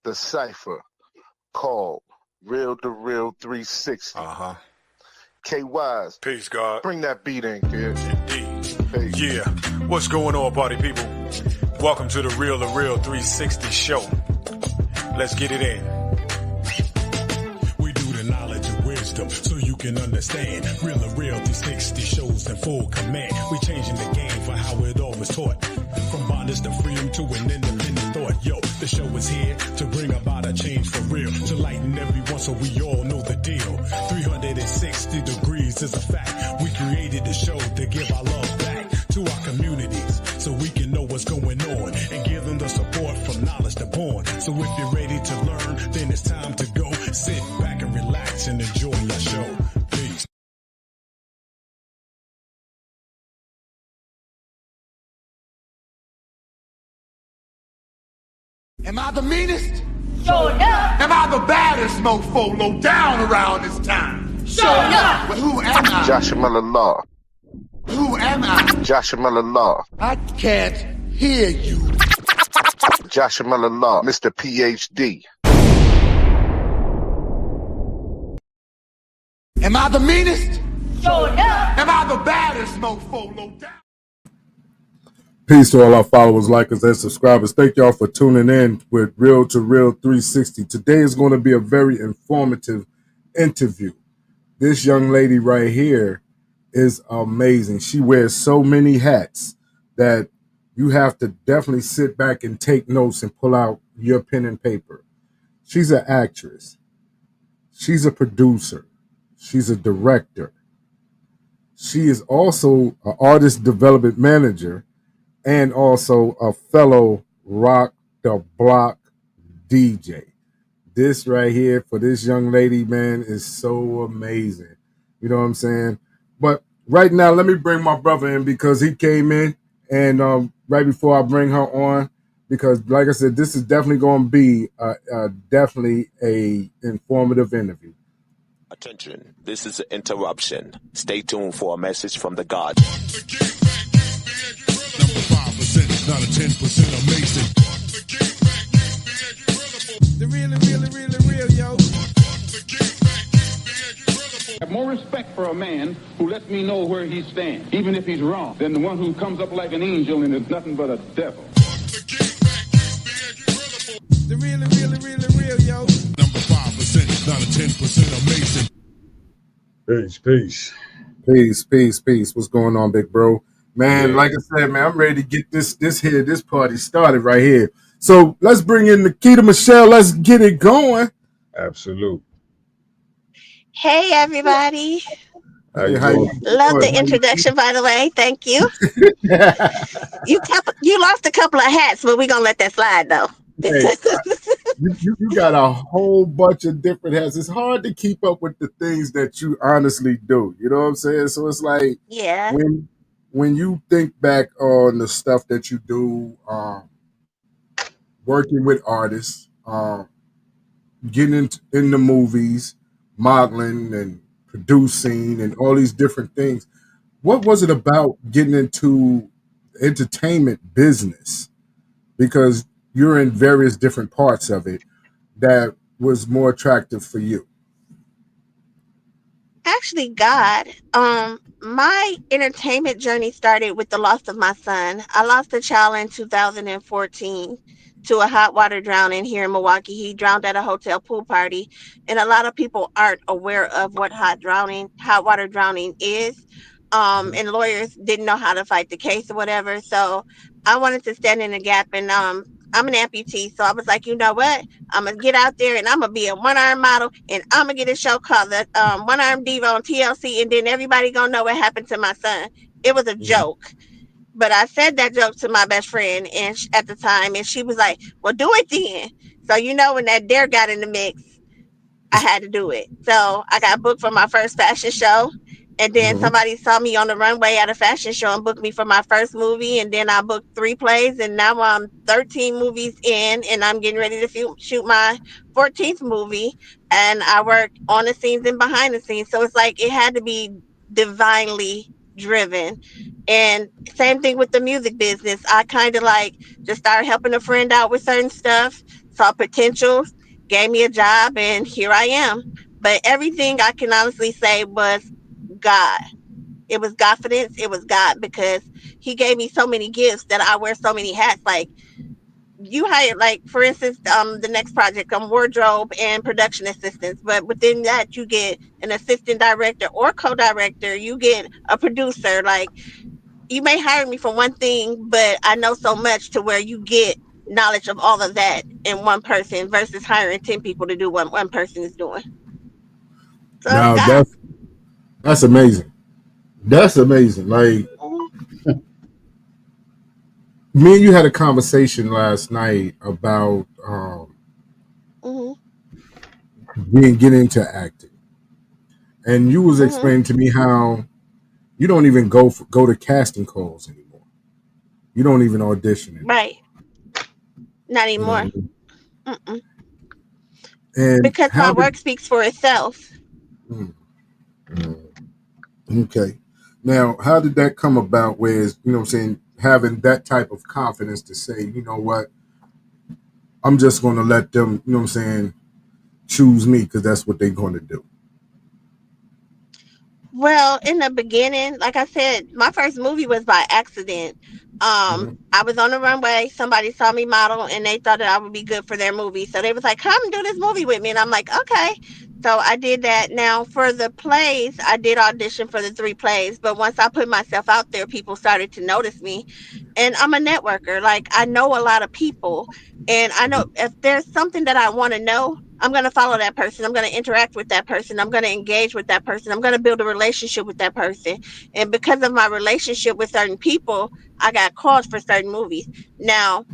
the cipher called Real to Real 360. K-Wise, Peace, God. bring that beat in, kid. Indeed. Peace. Yeah. What's going on, party people? Welcome to the Real to Real 360 show. Let's get it in. We do the knowledge and wisdom so you can understand. Real to Real 360 shows in full command. We changing the game for how it all was taught. From bondage to freedom to an independent thought. Yo, the show is here to bring about a change for real. To lighten everyone so we all know the deal. 360 degrees is a fact. We created the show to give our love back to our communities so we can know what's going on and give them the support from knowledge to born. So if you're ready to learn, then it's time to go. Sit back and relax and enjoy your show. Peace. Am I the meanest? Sure enough. Am I the baddest mofo low down around this time? Sure enough. But who am I? Joshua Law. Who am I? Joshua Law. I can't hear you. Joshua Law. Mr. PhD. Am I the meanest? Sure enough. Am I the baddest mofo low down? Peace to all our followers, likers, and subscribers. Thank y'all for tuning in with Real to Real 360. Today is going to be a very informative interview. This young lady right here is amazing. She wears so many hats that you have to definitely sit back and take notes and pull out your pen and paper. She's an actress. She's a producer. She's a director. She is also an artist development manager and also a fellow rock the block DJ. This right here for this young lady, man, is so amazing. You know what I'm saying? But right now, let me bring my brother in because he came in and right before I bring her on, because like I said, this is definitely going to be definitely a informative interview. Attention, this is an interruption. Stay tuned for a message from the God. Number 5%, not a 10% amazing. The real, yo. I have more respect for a man who lets me know where he stands, even if he's wrong, than the one who comes up like an angel and is nothing but a devil. The real, yo. Number 5%, not a 10% amazing. Peace. What's going on, big bro? Man, like I said, man, I'm ready to get this party started right here. So let's bring in Nikita Michelle. Let's get it going. Absolute. Hey, everybody. How you Love the introduction, by the way. Thank you. You lost a couple of hats, but we're going to let that slide, though. Hey, you got a whole bunch of different hats. It's hard to keep up with the things that you honestly do. You know what I'm saying? So it's like, yeah. When you think back on the stuff that you do, working with artists, getting in the movies, modeling and producing and all these different things, what was it about getting into entertainment business? Because you're in various different parts of it that was more attractive for you. Actually, God, my entertainment journey started with the loss of my son. I lost a child in 2014 to a hot water drowning here in Milwaukee. He drowned at a hotel pool party, and a lot of people aren't aware of what hot water drowning is. And lawyers didn't know how to fight the case or whatever. So I wanted to stand in the gap, and I'm an amputee, so I was like, you know what? I'm gonna get out there and I'm gonna be a one-arm model, and I'm gonna get a show called the One Arm Diva on TLC, and then everybody gonna know what happened to my son. It was a joke, but I said that joke to my best friend and at the time, and she was like, "Well, do it then." So when that dare got in the mix, I had to do it. So I got booked for my first fashion show. And then somebody saw me on the runway at a fashion show and booked me for my first movie. And then I booked 3 plays, and now I'm 13 movies in, and I'm getting ready to shoot my 14th movie. And I work on the scenes and behind the scenes. So it's like it had to be divinely driven. And same thing with the music business. I kind of like just started helping a friend out with certain stuff. saw potential, gave me a job, and here I am. But everything I can honestly say was God. It was confidence. It was God because He gave me so many gifts that I wear so many hats. Like you hire, like for instance, the next project, wardrobe and production assistants. But within that, you get an assistant director or co-director. You get a producer. Like you may hire me for one thing, but I know so much to where you get knowledge of all of that in one person versus hiring 10 people to do what one person is doing. So it's Now God. that's amazing. That's amazing. Like Mhm, me and you had a conversation last night about mhm, being getting into acting, and you was mhm. explaining to me how you don't even go to casting calls anymore. You don't even audition anymore. Right. Not You know what anymore. I mean? Mm-mm. And Because my how did work speaks for itself. mm, okay. Now, how did that come about? Whereas, you know what I'm saying, having that type of confidence to say, you know what, I'm just going to let them, you know what I'm saying, choose me because that's what they're going to do. Well, in the beginning, like I said, my first movie was by accident. Mhm. I was on the runway. Somebody saw me model, and they thought that I would be good for their movie. So they was like, "Come do this movie with me," and I'm like, "Okay." So I did that. Now for the plays, I did audition for the 3 plays, but once I put myself out there, people started to notice me. And I'm a networker. Like I know a lot of people, and I know if there's something that I want to know, I'm going to follow that person. I'm going to interact with that person. I'm going to engage with that person. I'm going to build a relationship with that person. And because of my relationship with certain people, I got called for certain movies. Now,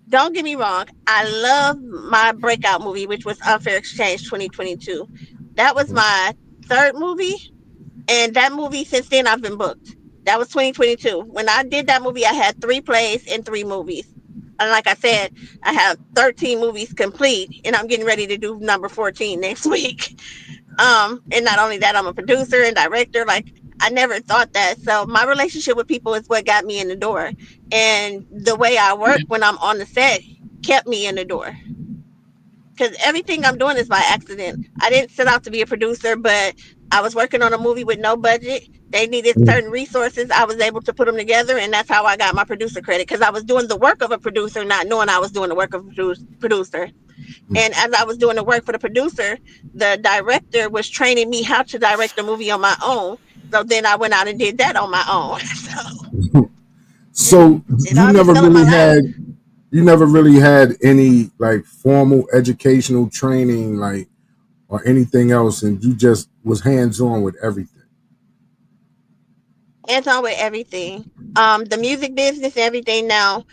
don't get me wrong. I love my breakout movie, which was Unfair Exchange 2022. That was Mhm. my third movie. And that movie, since then, I've been booked. That was 2022. When I did that movie, I had 3 plays and 3 movies. And like I said, I have 13 movies complete, and I'm getting ready to do number 14 next week. And not only that, I'm a producer and director. Like I never thought that. So my relationship with people is what got me in the door, and the way I work when I'm on the set kept me in the door because everything I'm doing is by accident. I didn't set out to be a producer, but I was working on a movie with no budget. They needed certain resources. I was able to put them together, and that's how I got my producer credit because I was doing the work of a producer, not knowing I was doing the work of a producer. And as I was doing the work for the producer, the director was training me how to direct a movie on my own. So then I went out and did that on my own. So So it all just fell in my lap. you never really had any like formal educational training, like or anything else, and you just was hands on with everything. Hands on with everything. The music business, everything now.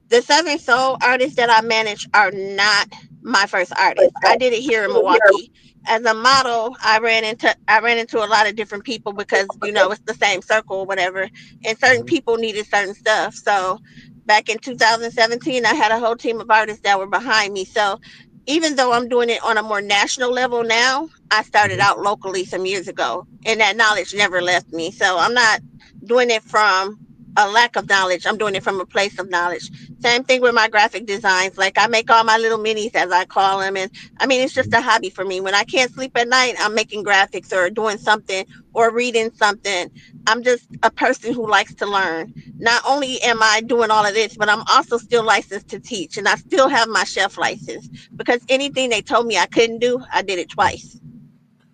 The Southern Soul artists that I manage are not my first artists. I did it here in Milwaukee. As a model, I ran into a lot of different people because it's the same circle or whatever, and certain Mhm. people needed certain stuff. So back in 2017, I had a whole team of artists that were behind me. So even though I'm doing it on a more national level now, I started Mhm. out locally some years ago, and that knowledge never left me. So I'm not doing it from a lack of knowledge. I'm doing it from a place of knowledge. Same thing with my graphic designs. Like I make all my little minis as I call them. And I mean, it's just a hobby for me. When I can't sleep at night, I'm making graphics or doing something or reading something. I'm just a person who likes to learn. Not only am I doing all of this, but I'm also still licensed to teach and I still have my chef license because anything they told me I couldn't do, I did it twice.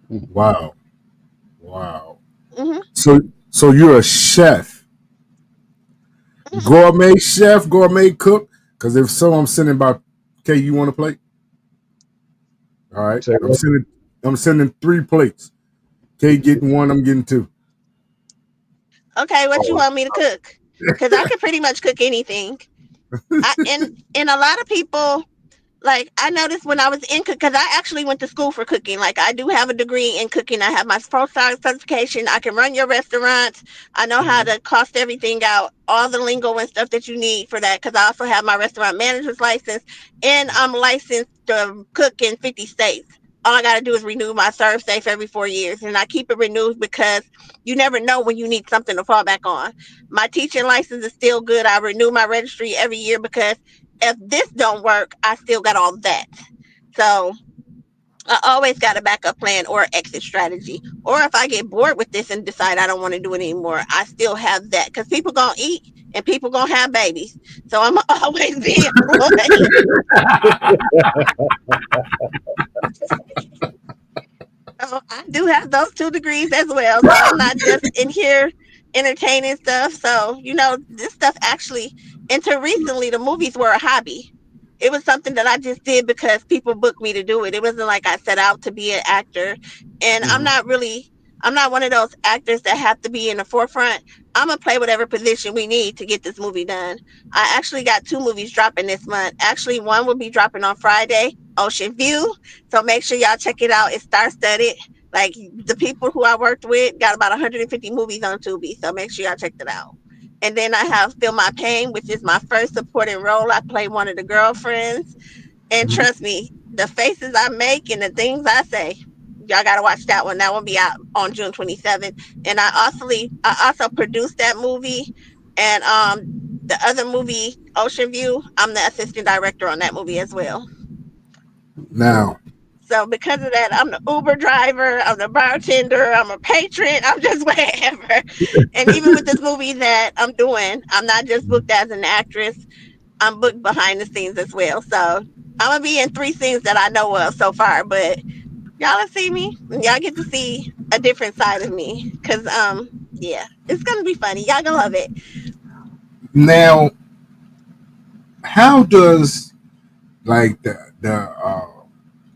Wow, wow. Hmm. So you're a chef, Hmm. gourmet chef, gourmet cook. Because if so, I'm sending about. Okay, you want to plate? All right, Say what? I'm sending 3 plates. Okay, getting one. I'm getting two. Okay, what you Oh, want me to cook? Because I can pretty much cook anything. And a lot of people, like I noticed when I was in cook, because I actually went to school for cooking. Like I do have a degree in cooking. I have my pro style certification. I can run your restaurants. I know how Mhm. to cost everything out, all the lingo and stuff that you need for that. Because I also have my restaurant manager's license, and I'm licensed to cook in 50 states. All I got to do is renew my serve safe every 4 years, and I keep it renewed because you never know when you need something to fall back on. My teaching license is still good. I renew my registry every year because if this don't work, I still got all that. So I always got a backup plan or exit strategy. Or if I get bored with this and decide I don't want to do it anymore, I still have that because people gonna eat and people gonna have babies. So I'm always be employed. So I do have those 2 degrees as well. So I'm not just in here entertaining stuff. So, this stuff actually, until recently, the movies were a hobby. It was something that I just did because people booked me to do it. It wasn't like I set out to be an actor. And I'm not one of those actors that have to be in the forefront. I'm going to play whatever position we need to get this movie done. I actually got 2 movies dropping this month. Actually, one will be dropping on Friday, Ocean View. So make sure y'all check it out. It's star studded. Like the people who I worked with got about 150 movies on Tubi. So make sure y'all check that out. And then I have Feel My Pain, which is my first supporting role. I play one of the girlfriends. And trust me, the faces I make and the things I say, y'all gotta watch that one. That one be out on June 27th. And I also produced that movie. And the other movie, Ocean View, I'm the assistant director on that movie as well. Now, So because of that, I'm the Uber driver, I'm the bartender, I'm a patron, I'm just whatever. And even with this movie that I'm doing, I'm not just booked as an actress, I'm booked behind the scenes as well. So I'm gonna be in 3 scenes that I know of so far, but y'all will see me. And y'all get to see a different side of me. Cause yeah, it's gonna be funny. Y'all gonna love it. now, how does like the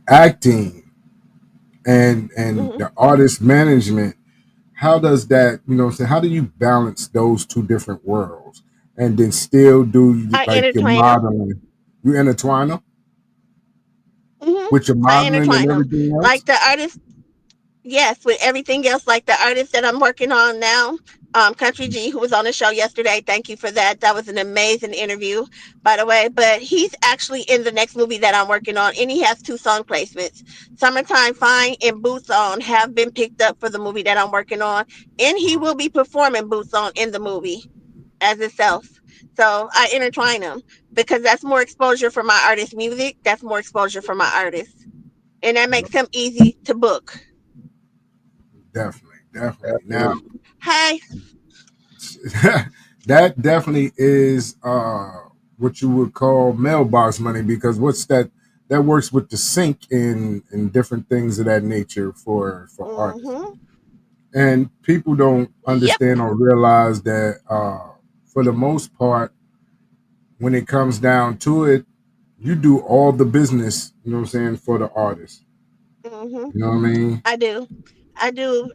acting and Hmm. the artist management, how does that, how do you balance those two different worlds and then still do I like your intertwine them. modeling? You intertwine them Hmm. with your I modeling and intertwine them. everything else? Like the artist. Yes, with everything else, like the artist that I'm working on now, Country G, who was on the show yesterday. Thank you for that. That was an amazing interview, by the way. But he's actually in the next movie that I'm working on, and he has 2 song placements. Summertime Fine and Boots On have been picked up for the movie that I'm working on, and he will be performing Boots On in the movie as itself. So I intertwine them because that's more exposure for my artist music. That's more exposure for my artist, and that makes him easy to book. Definitely, definitely. Now, Hi. that definitely is what you would call mailbox money, because what's that? That works with the sync and different things of that nature for artists. Mm-hmm. And people don't Yep. understand or realize that for the most part, when it comes down to it, you do all the business, you know what I'm saying, for the artist. Mm-hmm. You know what I mean? I do. I do.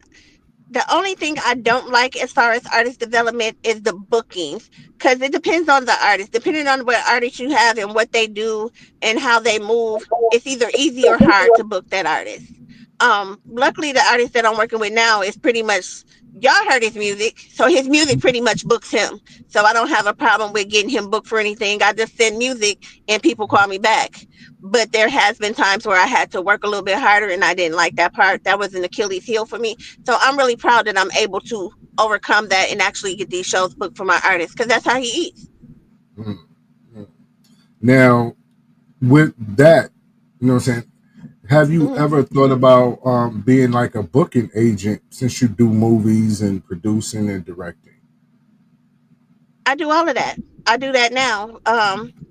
The only thing I don't like as far as artist development is the bookings, because it depends on the artist. Depending on what artist you have and what they do and how they move, it's either easy or hard to book that artist. Luckily, the artist that I'm working with now is pretty much, y'all heard his music, so his music pretty much books him. So I don't have a problem with getting him booked for anything. I just send music and people call me back. But there has been times where I had to work a little bit harder and I didn't like that part. That was an Achilles heel for me. So I'm really proud that I'm able to overcome that and actually get these shows booked for my artists because that's how he eats. Mm, mm. Now, with that, you know what I'm saying? Have you Hmm. ever thought about being like a booking agent, since you do movies and producing and directing? I do all of that. I do that now.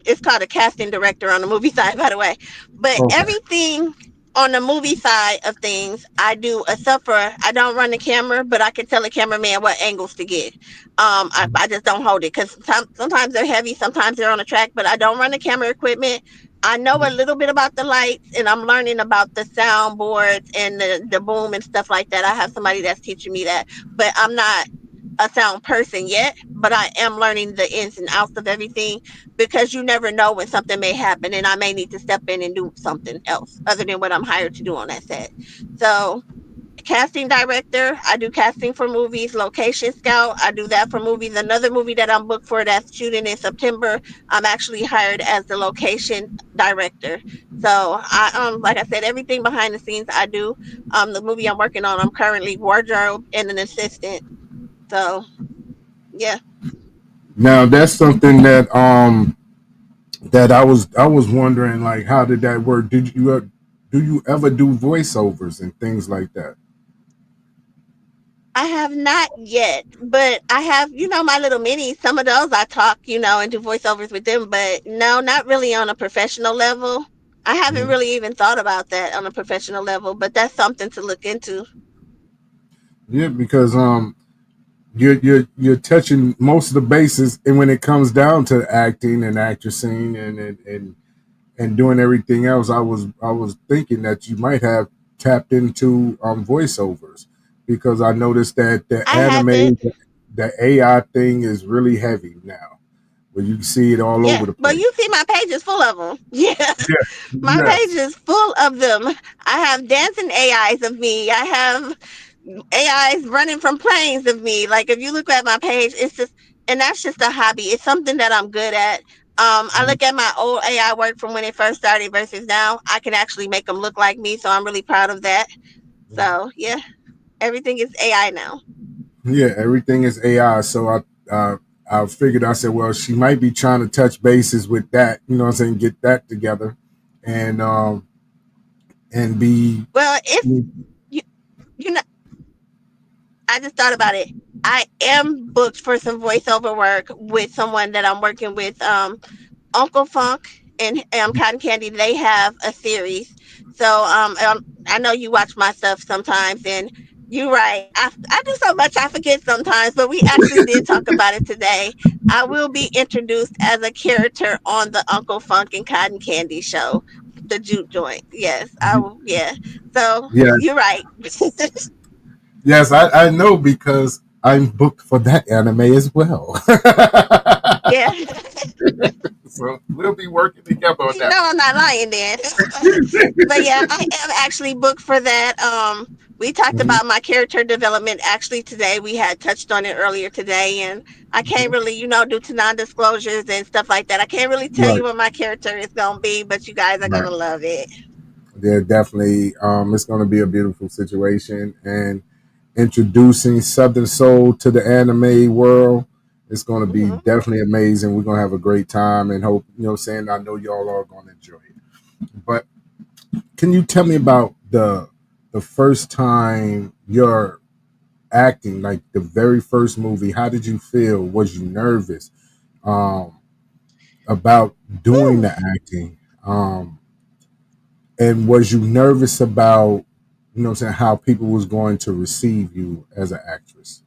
It's called a casting director on the movie side, by the way. But Okay. everything on the movie side of things, I do, except for I don't run the camera, but I can tell the cameraman what angles to get. I just don't hold it because sometimes they're heavy, sometimes they're on the track, but I don't run the camera equipment. I know a little bit about the lights and I'm learning about the soundboards and the boom and stuff like that. I have somebody that's teaching me that, but I'm not a sound person yet, but I am learning the ins and outs of everything because you never know when something may happen and I may need to step in and do something else other than what I'm hired to do on that set. So, casting director, I do casting for movies, location scout, I do that for movies. Another movie that I'm booked for that's shooting in September, I'm actually hired as the location director. So, like I said, everything behind the scenes I do. The movie I'm working on, I'm currently wardrobe and an assistant. So, yeah. Now that's something that that I was wondering, like, how did that work? Do you ever do voiceovers and things like that? I have not yet, but I have, my little minis. Some of those I talk, and do voiceovers with them, but no, not really on a professional level. I haven't Mhm. really even thought about that on a professional level, but that's something to look into. Yeah, because you're touching most of the bases, and when it comes down to acting and actressing and doing everything else, I was thinking that you might have tapped into voiceovers, because I noticed that the I haven't. anime, the AI thing is really heavy now, where you see it all Yeah, over the but place. you see my page is full of them. Yeah, Yeah. my page Yes. is full of them. I have dancing AIs of me. I have AIs running from planes of me. Like if you look at my page, it's just, and that's just a hobby. It's something that I'm good at. I look at my old AI work from when it first started versus now. I can actually make them look like me, so I'm really proud of that. So yeah, everything is AI now. Yeah, everything is AI. So I figured, I said, well, she might be trying to touch bases with that, what I'm saying, get that together, and be. Well, if you you know, I just thought about it. I am booked for some voiceover work with someone that I'm working with. Uncle Funk and Cotton Candy, they have a series. So I know you watch my stuff sometimes, and you're right. I do so much I forget sometimes, but we actually did talk about it today. I will be introduced as a character on the Uncle Funk and Cotton Candy show, the Juke Joint. Yes, I will. Yeah. So Yeah. you're right. Yes, I know, because I'm booked for that anime as well. Yeah. So we'll be working together on You that. know I'm not lying then. But yeah, I am actually booked for that. We talked Mhm, about my character development actually today. We had touched on it earlier today, and I can't mhm. really, due to non-disclosures and stuff like that, I can't really tell you Right, what my character is gonna be, but you guys are right. gonna love it. Yeah, definitely. It's going to be a beautiful situation, and introducing Southern Soul to the anime world. It's going to be Hmm. definitely amazing. We're going to have a great time, and hope, saying, I know y'all are going to enjoy it. But can you tell me about the first time you're acting, like the very first movie? How did you feel? Was you nervous um, about doing Whew. the acting? And was you nervous about, saying, how people was going to receive you as an actress?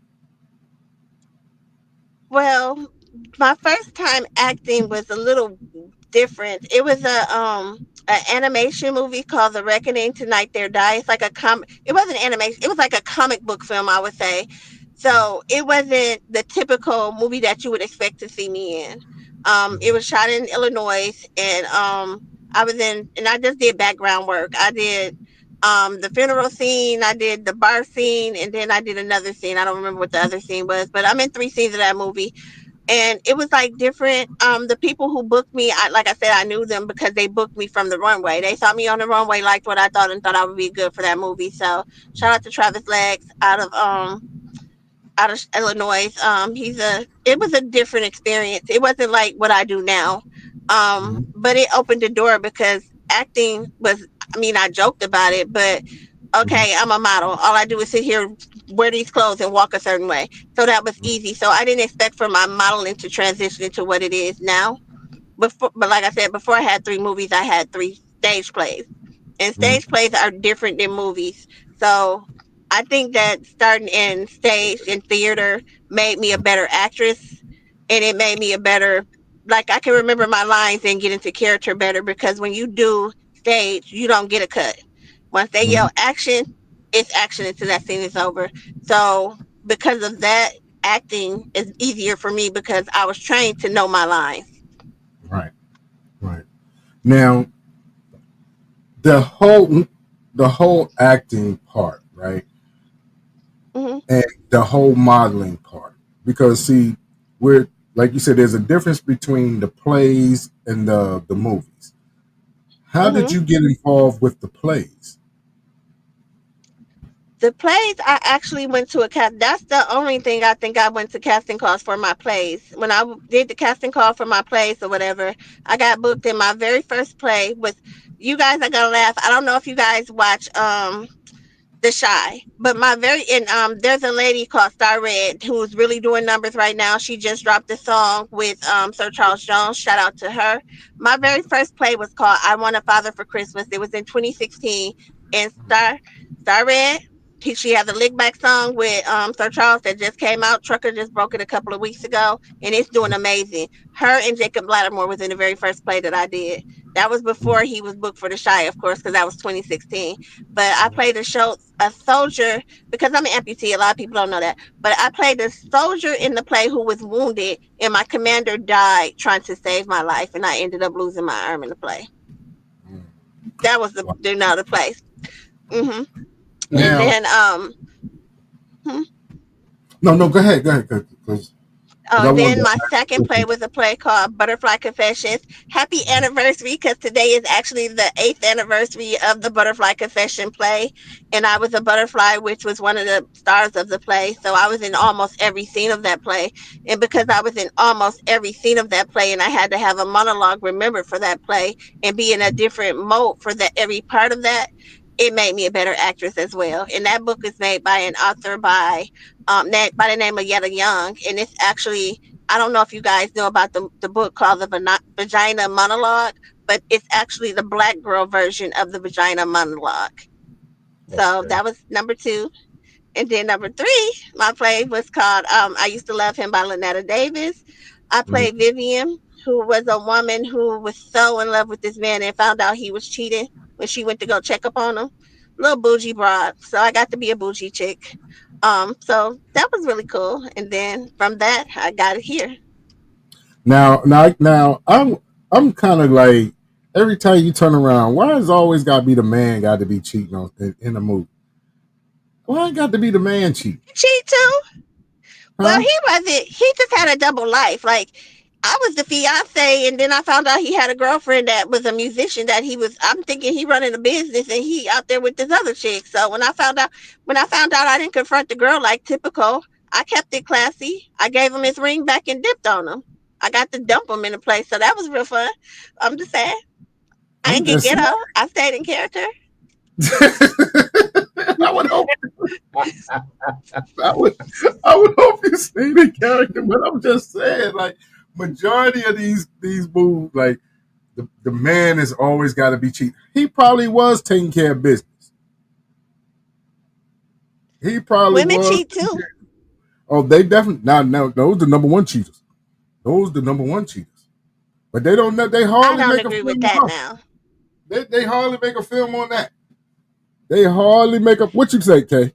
Well, my first time acting was a little different. It was an animation movie called The Reckoning Tonight There Die. It's like a it wasn't animation, it was like a comic book film, I would say. So it wasn't the typical movie that you would expect to see me in. It was shot in Illinois, and I was in, and I just did background work. I did the funeral scene, I did the bar scene, and then I did another scene. I don't remember what the other scene was, but I'm in three scenes of that movie. And it was like different. The people who booked me, like I said, I knew them because they booked me from the runway. They saw me on the runway, liked what I thought, and thought I would be good for that movie. So shout out to Travis Legs out of Illinois. It was a different experience. It wasn't like what I do now. Mhm, But it opened the door because acting was, I mean, I joked about it, but mhm, okay, I'm a model. All I do is sit here, wear these clothes, and walk a certain way. So that was easy. So I didn't expect for my modeling to transition into what it is now. But like I said, before I had three movies, I had three stage plays, and mhm. stage plays are different than movies. So I think that starting in stage and theater made me a better actress, and it made me a better, like I can remember my lines and get into character better, because when you do stage, you don't get a cut. Once they Mhm. yell action, it's action until that scene is over. So because of that, acting is easier for me because I was trained to know my lines. Right, right. Now, the whole the whole acting part, right, Hmm. and the whole modeling part, because see, we're, like you said, there's a difference between the plays and the movies. How did Hmm. you get involved with the plays? The plays, I actually went to a cast. That's the only thing I think I went to casting calls for my plays. When I did the casting call for my plays or whatever, I got booked in my very first play with you guys are gonna laugh. I don't know if you guys watch The Shy. But my very and there's a lady called Star Red who's really doing numbers right now. She just dropped a song with Sir Charles Jones. Shout out to her. My very first play was called I Want a Father for Christmas. It was in 2016, and Star Red. She has a lick back song with Sir Charles that just came out. Trucker just broke it a couple of weeks ago, and it's doing amazing. Her and Jacob Lattimore was in the very first play that I did. That was before he was booked for The Shy, of course, because that was 2016. But I played a soldier because I'm an amputee. A lot of people don't know that, but I played a soldier in the play who was wounded, and my commander died trying to save my life, and I ended up losing my arm in the play. That was the place. Hmm. And Now, then hmm? no, go ahead, 'cause I wanted Then to my second ask play you. was a play called Butterfly Confessions. Happy anniversary, because today is actually the 8th anniversary of the Butterfly Confession play. And I was a butterfly, which was one of the stars of the play. So I was in almost every scene of that play. And because I was in almost every scene of that play and I had to have a monologue remembered for that play and be in a different mode for that every part of that, it made me a better actress as well. And that book is made by an author by the name of Yetta Young, and it's actually I don't know if you guys know about the book called the Vagina Monologue, but it's actually the black girl version of the Vagina Monologue. So Okay. that was number two. And then number three, my play was called I Used to Love Him by Lynetta Davis. I Mhm. played Vivian, who was a woman who was so in love with this man and found out he was cheating when she went to go check up on him. Little bougie broad. So I got to be a bougie chick. So that was really cool. And then from that I got it here. Now, I'm kind of like every time you turn around, why is always got to be the man got to be cheating on in the movie? Why got to be the man cheat? Cheat too? Well, Huh? he wasn't. He just had a double life. Like I was the fiance, and then I found out he had a girlfriend that was a musician. That he was. I'm thinking he running a business, and he out there with this other chick. So when I found out, I didn't confront the girl like typical. I kept it classy. I gave him his ring back and dipped on him. I got to dump him in the place, so that was real fun. I'm just saying, I I'm didn't get just ghetto. I stayed in character. I would hope I would I would hope you stay the character, but I'm just saying, like majority of these moves, like the man has always got to be cheating. He probably was taking care of business. He probably Women was. cheat too. Oh, they definitely now those the number one cheaters. Those the number one cheaters. But they don't know. They I hardly don't make a agree with film that on. now. They hardly make a film on that. They hardly make up. What you say, Kay?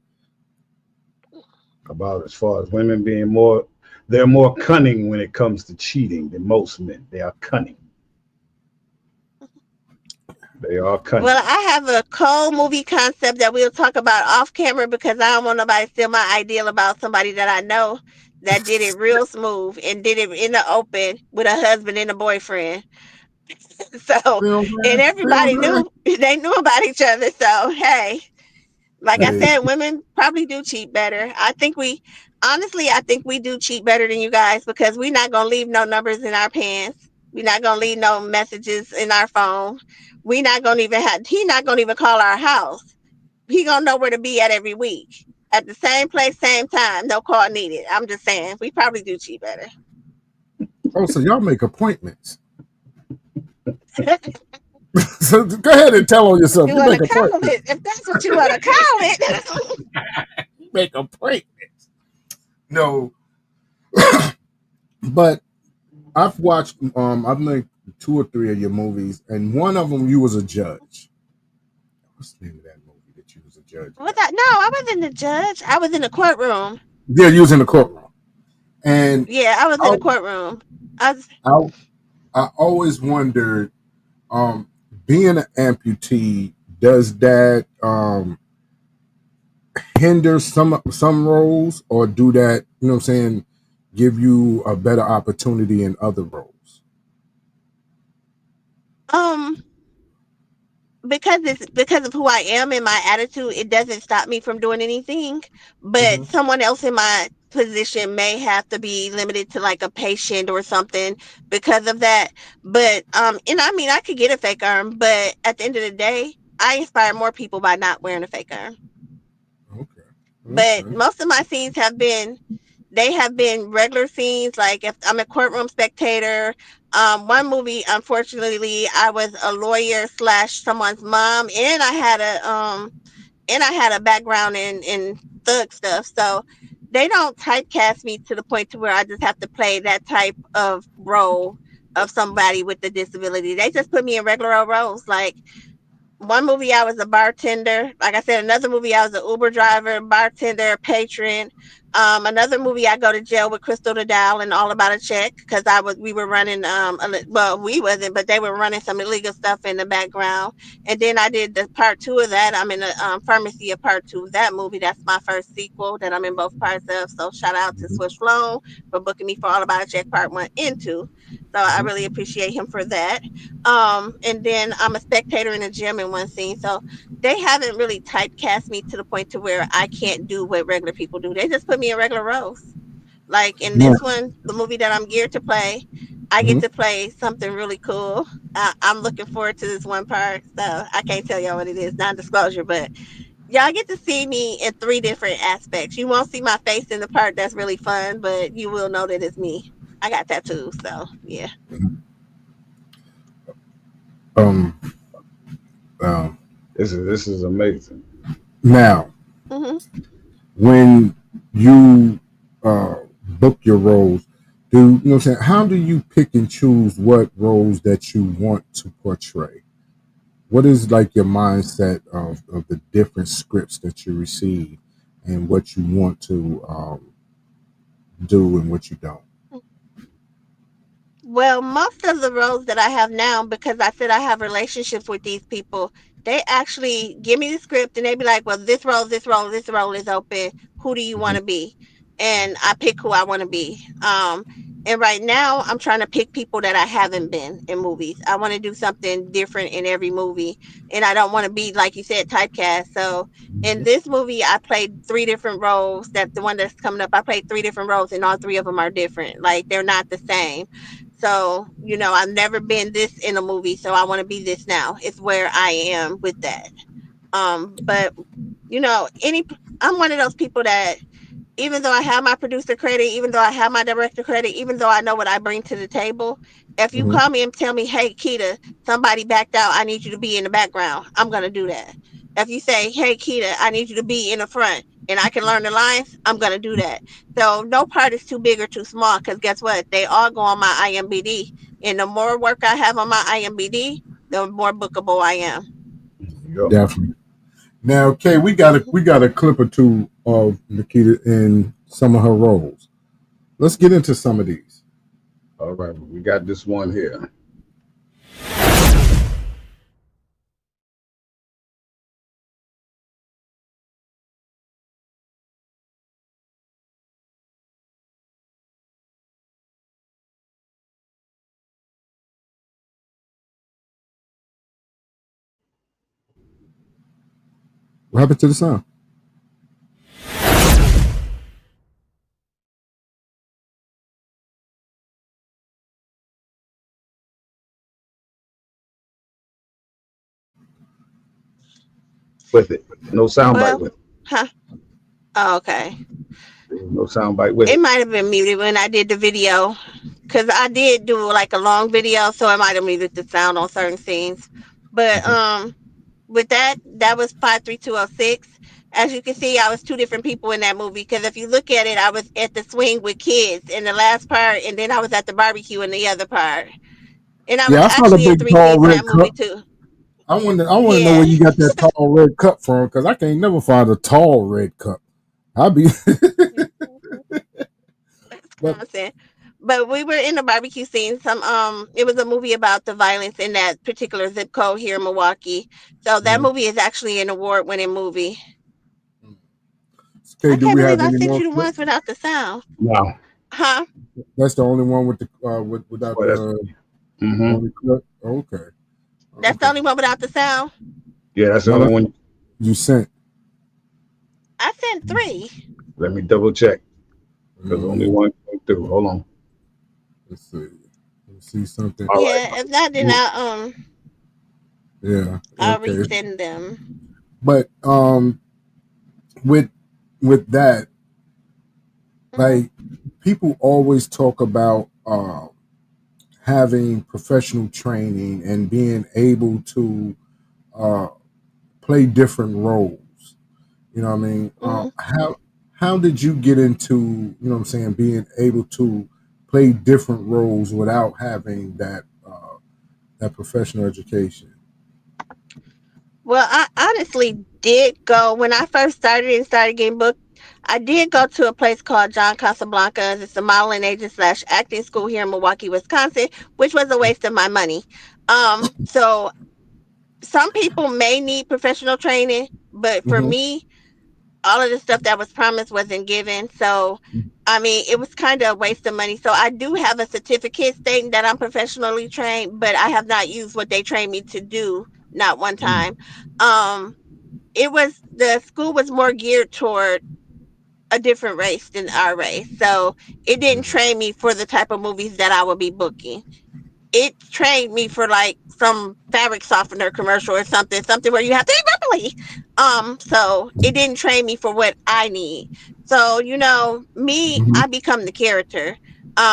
About as far as women being more, they're more cunning when it comes to cheating than most men. They are cunning. They are cunning. Well, I have a cold movie concept that we'll talk about off camera because I don't want nobody to steal my ideal about somebody that I know that did it real smooth and did it in the open with a husband and a boyfriend. So, Film and man, film everybody man. knew they knew about each other. So, hey, like I Hey, said, women probably do cheat better. I think we do cheat better than you guys because we're not gonna leave no numbers in our pants. We're not gonna leave no messages in our phone. He not gonna even call our house. He gonna know where to be at every week. At the same place, same time, no call needed. I'm just saying, we probably do cheat better. oh, so y'all make appointments. So go ahead and tell on If yourself. you You wanna make call appointments. it, if that's what you wanna call it. You make appointments. No, but I've watched. I've made two or three of your movies, and one of them you was a judge. What's the name of that movie that you was a judge in? What that no, I wasn't the judge. I was in the courtroom. Yeah, you was in the courtroom, and Yeah, I was in I the courtroom. I was, I, I always wondered, um, being an amputee, does that hinder some roles, or do that, you know what I'm saying, give you a better opportunity in other roles? um because of who I am and my attitude, it doesn't stop me from doing anything. But Mhm. someone else in my position may have to be limited to like a patient or something because of that. But and I mean I could get a fake arm, but at the end of the day, I inspire more people by not wearing a fake arm. Okay. But Okay. most of my scenes have been regular scenes. Like if I'm a courtroom spectator, one movie, unfortunately, I was a lawyer slash someone's mom, and I had a background in thug stuff. So they don't typecast me to the point to where I just have to play that type of role of somebody with a disability. They just put me in regular old roles. Like one movie I was a bartender. Like I said, another movie I was an Uber driver, bartender, patron. Another movie I go to jail with Crystal Nadal and All About a Check because we were running well we wasn't, but they were running some illegal stuff in the background. And then I did the part two of that. I'm in the pharmacy of part two of that movie. That's my first sequel that I'm in both parts of. So shout out to Swish Flown for booking me for All About a Check part one and two. So I really appreciate him for that. And then I'm a spectator in a gym in one scene. So they haven't really typecast me to the point to where I can't do what regular people do. They just put me in regular roles. Like in Yeah. this one, the movie that I'm geared to play, I get Mhm. to play something really cool. I'm looking forward to this one part. So I can't tell y'all what it is, non-disclosure, but y'all get to see me in three different aspects. You won't see my face in the part that's really fun, but you will know that it's me. I got tattoos, so yeah. Um. Um. This is amazing. Now, Hmm. when you book your roles, do you know what I'm saying? How do you pick and choose what roles that you want to portray? What is like your mindset of the different scripts that you receive and what you want to do and what you don't? Well, most of the roles that I have now, because I said I have relationships with these people, they actually give me the script and they be like, well, this role is open. Who do you want Mhm. to be? And I pick who I want to be. And right now I'm trying to pick people that I haven't been in movies. I want to do something different in every movie. And I don't want to be, like you said, typecast. So in this movie, I played three different roles. That the one that's coming up, I played three different roles, and all three of them are different. Like they're not the same. So, I've never been this in a movie, so I want to be this now. It's where I am with that. But any I'm one of those people that even though I have my producer credit, even though I have my director credit, even though I know what I bring to the table, if you Mhm. call me and tell me, "Hey, Keita, somebody backed out. I need you to be in the background," I'm gonna do that. If you say, "Hey, Keita, I need you to be in the front," and I can learn the lines, I'm gonna do that. So no part is too big or too small because guess what? They all go on my IMBD, and the more work I have on my IMBD, the more bookable I am. Yep. Definitely. Now, Kay, we got a clip or two of Nikita in some of her roles. Let's get into some of these. All right, we got this one here. What happened to the sound? With it. No soundbite Well, with huh? Oh, okay. it. No soundbite with It it. might have been muted when I did the video, because I did do like a long video, so I might have muted the sound on certain scenes. But Mhm. with that was 53206. As you can see, I was two different people in that movie. Because if you look at it, I was at the swing with kids in the last part, and then I was at the barbecue in the other part. And I was Yeah, I saw the actually in big three tall scenes in red that movie cup. too. I want to know where Yeah. you got that tall red cup from because I can't never find a tall red cup. I'll be, but Wisconsin. But we were in the barbecue scene. It was a movie about the violence in that particular zip code here in Milwaukee. So that mhm. movie is actually an award-winning movie. Okay, I do can't we believe have I any sent more you the ones clips? without the sound. No. Huh? That's the only one with the without Well, that's the mm-hmm. only clip. Okay, That's the okay. only one without the sound. Yeah, that's the One only one. you sent. I sent 3. Let me double check because only Mm, one came through. Hold on. let's see. Let's see something. All right. Yeah, if not, then Yeah. I'll Okay. resend them. But with that, Mhm. like people always talk about having professional training and being able to uh, play different roles. You know what I mean? Mhm. How did you get into, you know what I'm saying, being able to play different roles without having that professional education? Well, I honestly did go when I first started and started getting booked. I did go to a place called John Casablanca's. It's a modeling agent slash acting school here in Milwaukee, Wisconsin, which was a waste of my money. So some people may need professional training, but for Hmm. me, all of the stuff that was promised wasn't given. So, I mean, it was kind of a waste of money. So I do have a certificate stating that I'm professionally trained, but I have not used what they trained me to do, not one time. Um, it was the school was more geared toward a different race than our race. So it didn't train me for the type of movies that I would be booking. It trained me for like some fabric softener commercial or something where you have to eat broccoli. So it didn't train me for what I need. So, me, Hmm. I become the character.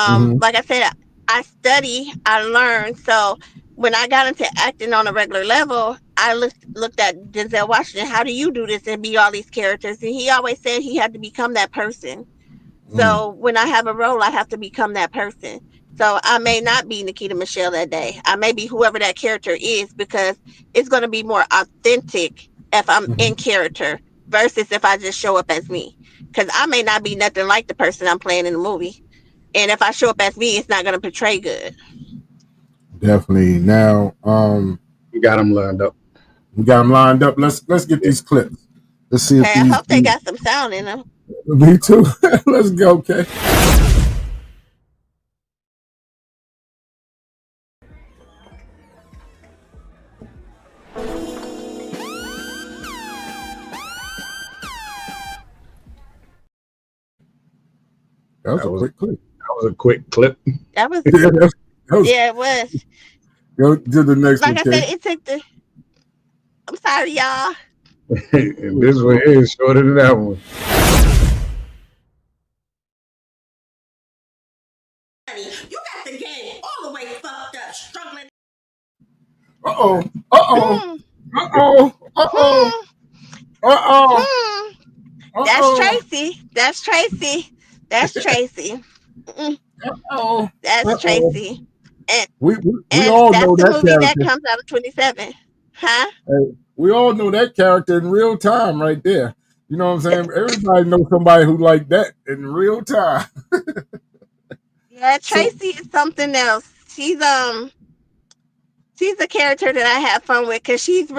Hmm. Like I said, I study, I learn. So when I got into acting on a regular level, I looked at Denzel Washington. How do you do this and be all these characters? And he always said he had to become that person. So when I have a role, I have to become that person. So I may not be Nikita Michelle that day. I may be whoever that character is because it's going to be more authentic if I'm in Hmm. character versus if I just show up as me. Because I may not be nothing like the person I'm playing in the movie. And if I show up as me, it's not going to portray good. Definitely. Now, We got them lined up. we got them lined up. Let's get Yeah. these clips. Let's see if Okay, I these. hope they got some sound in them. Me too. Let's go. Okay. That was That a was quick clip. that was a quick clip. That was, Yeah, that was. yeah, it was. Go to the next Like one, I said, Kay. it took the, I'm sorry, y'all. And this one is shorter than that one. You got the game all the way fucked up, struggling. Uh oh. Uh oh. Hmm, Uh oh. Uh oh. hmm, Uh oh. hmm. Uh That's oh. Tracy. That's Tracy. That's Tracy. Mm, Uh oh. that's Uh oh. Tracy. And We and all that's know the that movie that character. comes out of 27. Huh? Hey, we all know that character in real time, right there. You know what I'm saying? Everybody knows somebody who like that in real time. Yeah, So, Tracy is something else. She's a character that I have fun with because she's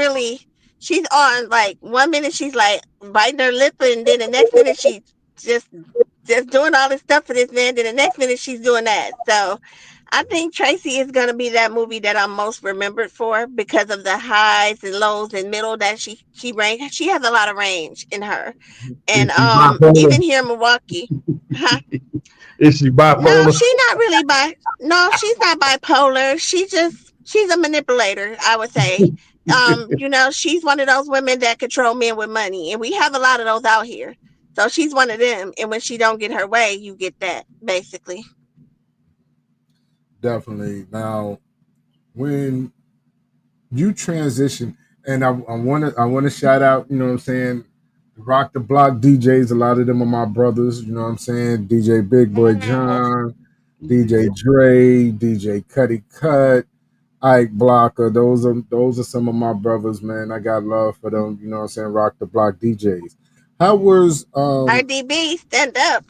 on like 1 minute she's like biting her lip and then the next minute she just just doing all this stuff for this man. Then the next minute she's doing that. So I think Tracy is gonna be that movie that I'm most remembered for because of the highs and lows and middle that she range. She has a lot of range in her, and Is she bipolar? even here in Milwaukee, huh? Is she No, bipolar? she not really no, she's not bipolar. She's a manipulator, I would say. She's one of those women that control men with money, and we have a lot of those out here. So she's one of them, and when she don't get her way, you get that basically. definitely. Now, when you transition, and I want to shout out, you know what I'm saying, Rock the Block DJs. A lot of them are my brothers. You know what I'm saying? DJ Big Boy Mm, John, DJ Yeah. Dre, DJ Cuddy Cut, Ike Blocker. Those are some of my brothers, man. I got love for them. You know what I'm saying? Rock the Block DJs. How was RDB, stand up.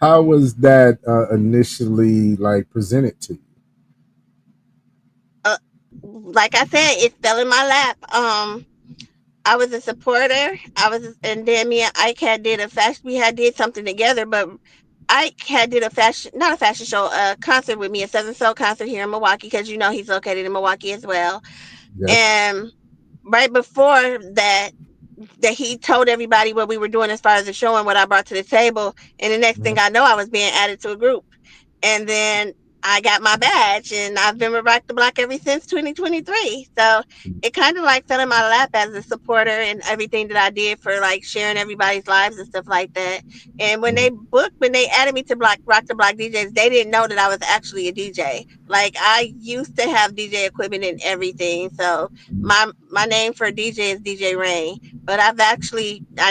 how was that initially like presented to you? Uh, like I said, it fell in my lap. I was a supporter. And then me and Ike had did a fashion. We had did something together, but Ike had did a fashion, not a fashion show, a concert with me, a Southern Soul concert here in Milwaukee, because he's located in Milwaukee as well. Yes. And right before that he told everybody what we were doing as far as the show and what I brought to the table. And the next thing I know, I was being added to a group. And then I got my badge, and I've been with Rock the Block ever since 2023. So it kind of like fell in my lap as a supporter and everything that I did for like sharing everybody's lives and stuff like that. And when they added me to Rock the Block DJs, they didn't know that I was actually a DJ. Like I used to have DJ equipment and everything. So my name for DJ is DJ Rain, but I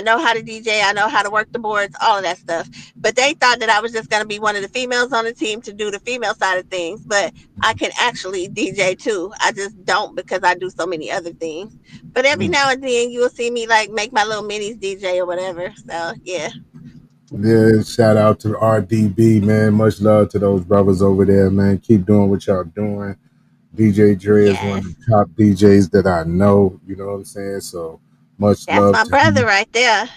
know how to DJ, I know how to work the boards, all of that stuff. But they thought that I was just going to be one of the females on the team to do the female side of things, but I can actually DJ too. I just don't because I do so many other things. But every now and then you will see me like make my little minis DJ or whatever. So yeah. Yeah, shout out to RDB, man. Much love to those brothers over there, man. Keep doing what y'all doing. DJ Dre is one of Yes. the top DJs that I know. You know what I'm saying? So much That's love my to brother him. right there.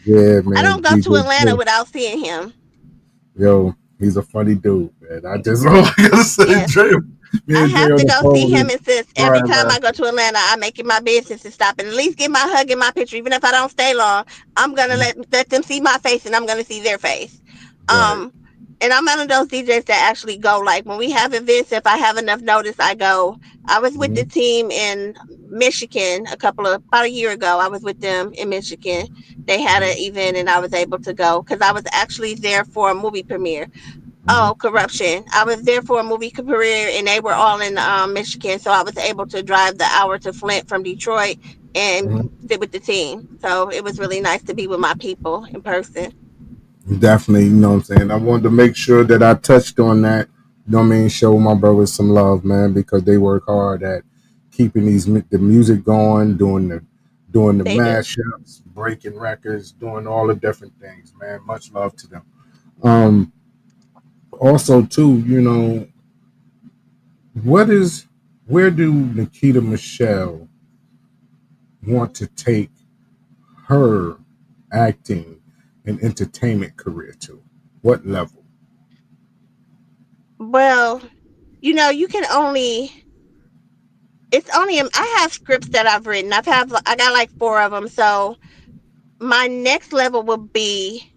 Yeah, I man. don't go to DJ Atlanta Dre. without seeing him. Yo, he's a funny dude, man. I just all I gotta say, Yes. Dre. Me I and Dre have on to the go see phone him, is and since every crying time I go laughing. to Atlanta, I make it my business to stop and at least get my hug and my picture. Even if I don't stay long, I'm gonna let them see my face, and I'm gonna see their face. Right. Um, and I'm one of those DJs that actually go. Like when we have events, if I have enough notice, I go. I was with the Mhm. team in Michigan about a year ago. I was with them in Michigan. They had an event, and I was able to go because I was actually there for a movie premiere. Mhm. Oh, corruption. I was there for a movie career and they were all in Michigan. So I was able to drive the hour to Flint from Detroit Mhm. and sit with the team. So it was really nice to be with my people in person. Definitely, you know what I'm saying? I wanted to make sure that I touched on that. You know what I mean? Show my brothers some love, man, because they work hard at keeping the music going, doing the They do. mashups, breaking records, doing all the different things, man. Much love to them. Um, Also, too, what is where do Nikita Michelle want to take her acting and entertainment career to? What level? Well, you can only, it's only, I have scripts that I've written. I got like four of them. So my next level will be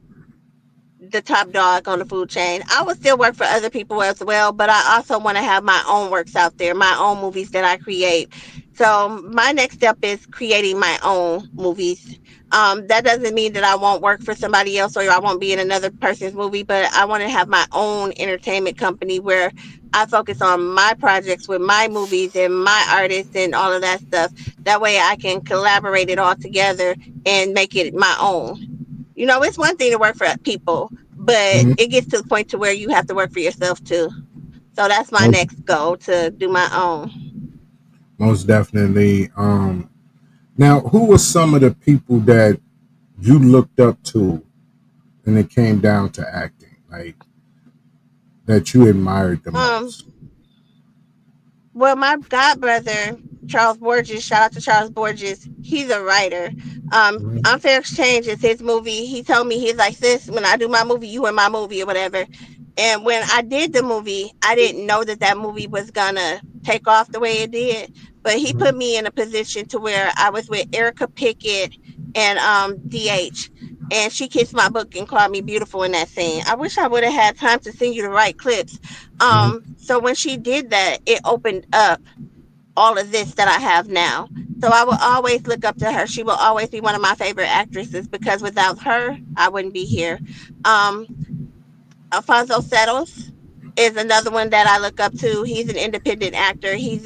the top dog on the food chain. I will still work for other people as well, but I also want to have my own works out there, my own movies that I create. So my next step is creating my own movies. That doesn't mean that I won't work for somebody else or I won't be in another person's movie, but I want to have my own entertainment company where I focus on my projects with my movies and my artists and all of that stuff. That way I can collaborate it all together and make it my own. It's one thing to work for people, but Mhm. it gets to the point to where you have to work for yourself too. So that's my Most, next goal, to do my own. most definitely. Now, who were some of the people that you looked up to when it came down to acting, like that you admired the Um, most? Well, my god brother, Charles Borges, shout out to Charles Borges. He's a writer. Mhm. Unfair Exchange is his movie. He told me, he's like, sis, when I do my movie, you in my movie or whatever. And when I did the movie, I didn't know that that movie was gonna take off the way it did. But he put me in a position to where I was with Erica Pickett and DH. And she kissed my book and called me beautiful in that scene. I wish I would have had time to send you the right clips. Mhm. So when she did that, it opened up all of this that I have now. So I will always look up to her. She will always be one of my favorite actresses because without her, I wouldn't be here. Um, Alfonso Settles is another one that I look up to. He's an independent actor. He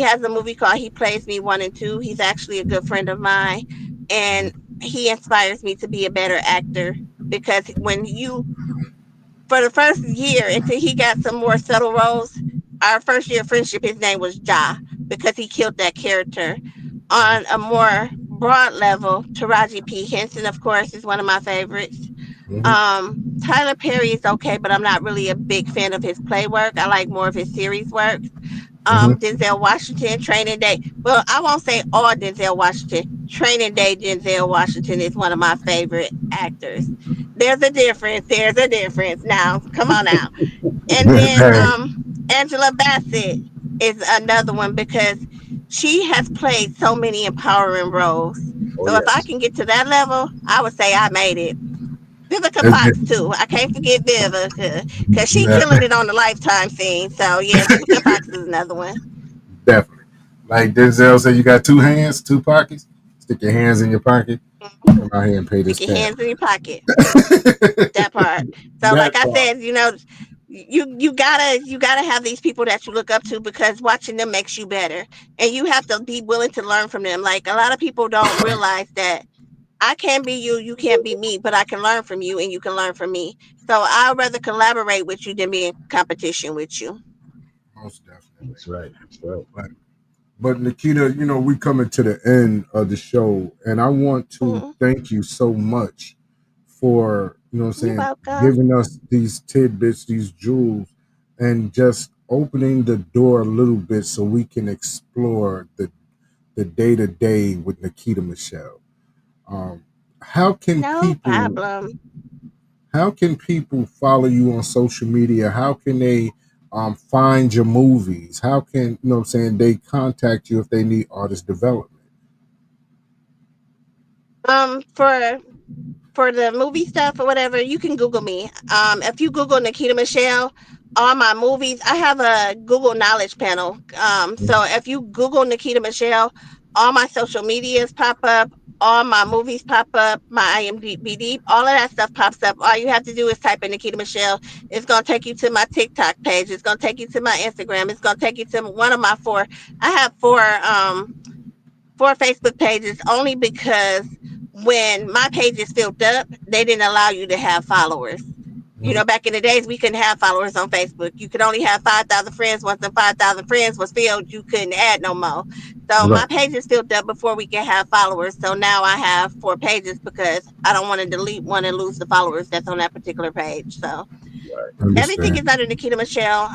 has a movie called He Plays Me One and Two. He's actually a good friend of mine, and he inspires me to be a better actor because for the first year until he got some more subtle roles, our first year of friendship, his name was Ja because he killed that character. On a more broad level, Taraji P. Henson, of course, is one of my favorites. Mhm. Tyler Perry is okay, but I'm not really a big fan of his play work. I like more of his series work. Mhm. Denzel Washington, Training Day. Well, I won't say all Denzel Washington. Training Day Denzel Washington is one of my favorite actors. There's a difference. There's a difference. Now, come on now. And then Hey. Angela Bassett is another one because she has played so many empowering roles. Oh So if I yes. can get to that level, I would say I made it. Vivica It's Fox too. I can't forget Vivica because she yeah, killing it on the Lifetime scene. So yeah, Vivica Fox is another one. definitely. Like Denzel said, you got two hands, two pockets. Stick your hands in your pocket. Come out here and pay this Stick your tab. hands in your pocket. That part. So like That I part. said, you gotta have these people that you look up to because watching them makes you better. And you have to be willing to learn from them. Like a lot of people don't realize that I can't be you, you can't be me, but I can learn from you and you can learn from me. So I'd rather collaborate with you than be in competition with you. Most definitely. That's right. That's right. But Nikita, we coming to the end of the show, and I want to Mhm. thank you so much for, what I'm You're saying, welcome. giving us these tidbits, these jewels, and just opening the door a little bit so we can explore the day to day with Nikita Michelle. Um, how can No people problem. how can people follow you on social media? How can they find your movies? How can what I'm saying they contact you if they need artist development? For the movie stuff or whatever, you can Google me. If you Google Nikita Michelle, all my movies, I have a Google Knowledge panel. So if you Google Nikita Michelle, all my social medias pop up, all my movies pop up, my IMDb, all of that stuff pops up. All you have to do is type in Nikita Michelle. It's gonna take you to my TikTok page. It's gonna take you to my Instagram. It's gonna take you to one of my four. I have four Facebook pages only because when my page is filled up, they didn't allow you to have followers. Back in the days, we couldn't have followers on Facebook. You could only have 5,000 friends. Once the 5,000 friends was filled, you couldn't add no more. So my Right. page is filled up before we can have followers. So now I have four pages because I don't want to delete one and lose the followers that's on that particular page. So everything is Understand. under Nikita Michelle.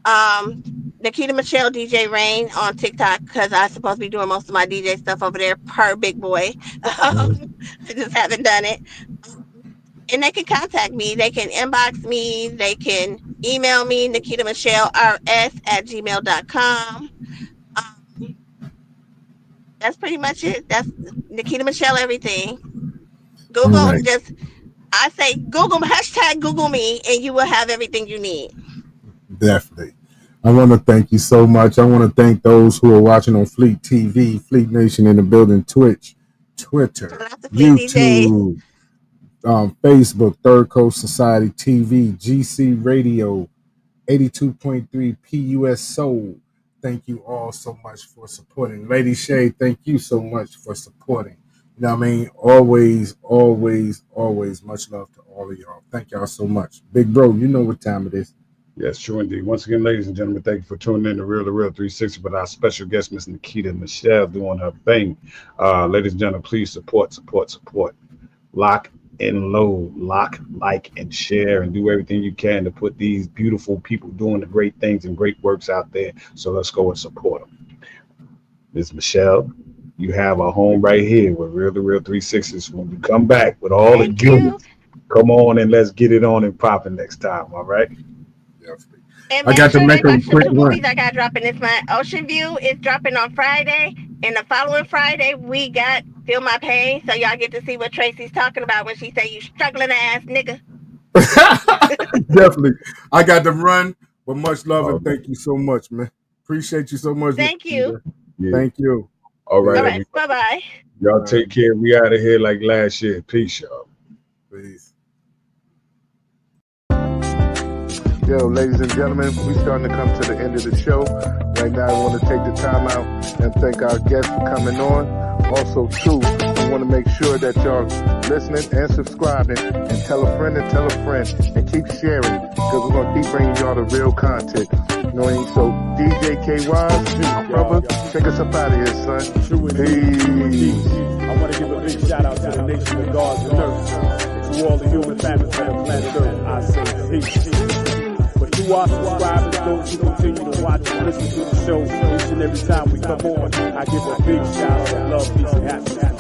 Um, Nikita Michelle DJ Rain on TikTok because I'm supposed to be doing most of my DJ stuff over there per big boy. I just haven't done it. And they can contact me. They can inbox me. They can email me, Nikita Michelle RS@gmail.com. Um, that's pretty much it. That's Nikita Michelle everything. All Google, right. I say Google, hashtag Google me, and you will have everything you need. Definitely. I want to thank you so much. I want to thank those who are watching on Fleet TV, Fleet Nation in the building, Twitch, Twitter, Shout out to Fleet DJs. YouTube, Facebook, Third Coast Society TV, GC Radio, 82.3 PUS Soul. Thank you all so much for supporting. Lady Shay, thank you so much for supporting. You know what I mean? Always, always, always much love to all of y'all. Thank y'all so much. Big bro, you know what time it is. Yes, true indeed. Once again, ladies and gentlemen, thank you for tuning in to Real 360 with our special guest, Miss Nikita Michelle, doing her thing. Ladies and gentlemen, please support. Lock and load, like, and share, and do everything you can to put these beautiful people doing the great things and great works out there. So let's go and support them. Miss Michelle, you have a home right here with Real 360s. When we come back with all the goodness, come on and let's get it on and popping next time. All right. And I got to make a quick two one. movies I got dropping this month. Ocean View is dropping on Friday, and the following Friday we got Feel My Pain. So y'all get to see what Tracy's talking about when she say you struggling ass nigga. Definitely. I got to run, but much love and thank you so much, man. Appreciate you so much. Thank you. Yeah. Thank you. All right. All right. Bye bye. Y'all take care. We out of here like last year. Peace, y'all. Peace. Yo, ladies and gentlemen, we starting to come to the end of the show. Right now, I want to take the time out and thank our guests for coming on. Also, too, I want to make sure that y'all listening and subscribing and tell a friend and keep sharing because we're going to keep bringing y'all the real content. You know what I mean? So, DJ KY, my brother, take us up out of here, son. Peace. I want to give a big shout out to the nation of guards and nurses, to all the human families on the planet Earth. I say peace. But to our subscribers, those who continue to watch and listen to the show each and every time we come on, I give a big shout out of love, peace, and happiness.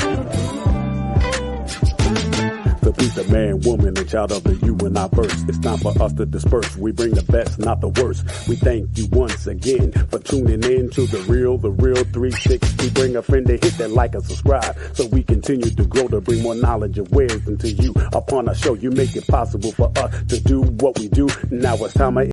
The Complete the man, woman, and child of the universe. It's time for us to disperse. We bring the best, not the worst. We thank you once again for tuning in to the real 360. Bring a friend to hit that like and subscribe so we continue to grow to bring more knowledge and wisdom to you. Upon our show, you make it possible for us to do what we do. Now it's time